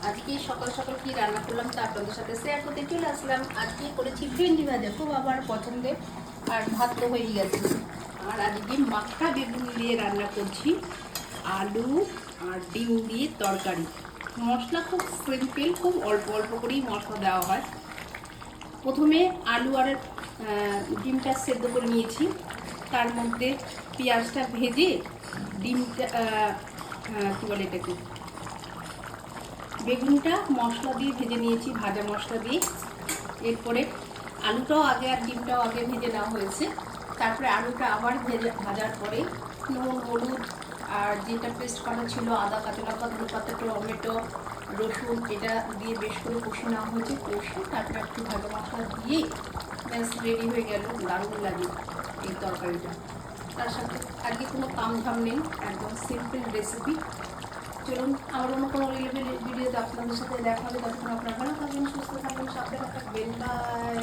আজকে সকাল সকাল কি রান্না করলাম তা আপনাদের সাথে শেয়ার করতে চলে আসলাম। আজকে করেছি ভেন্ডি ভাজা, খুব আমার পছন্দের। আর ভাত তো হয়েই গেছে। আর আজকে মাখা বেগুন দিয়ে রান্না করছি, আলু আর ডিম দিয়ে তরকারি। মশলা খুব সিম্পল, খুব অল্প অল্প করেই মশলা দেওয়া হয়। প্রথমে আলু আর ডিমটা সেদ্ধ করে নিয়েছি, তার মধ্যে পেঁয়াজটা ভেজে ডিমটা কী বলে এটাকে, বেগুনটা মশলা দিয়ে ভেজে নিয়েছি, ভাজা মশলা দিয়ে। এরপরে আলুটাও আগে আর ডিমটাও আগে ভেজে নেওয়া হয়েছে। তারপরে আলুটা আবার ভাজার পরে নুন, হলুদ আর যেটা পেস্ট করা ছিল আদা, কাঁচা লঙ্কা, ধনেপাতা, টমেটো, রসুন, এটা দিয়ে বেশ করে কষে নেওয়া হয়েছে। কষে তারপরে একটু ভাজা মশলা দিয়ে ব্যাস রেডি হয়ে গেল। দারুণ লাগে এই তরকারিটা। তার সাথে আজকে কোনো কামধাম নেই, একদম সিম্পল রেসিপি। চলুন আমার অন্য কোনো ভিডিওতে আপনাদের সাথে দেখা হবে। তখন আপনারা ভালো থাকবেন, সুস্থ থাকবেন, সাবধানে থাকবেন। বাই।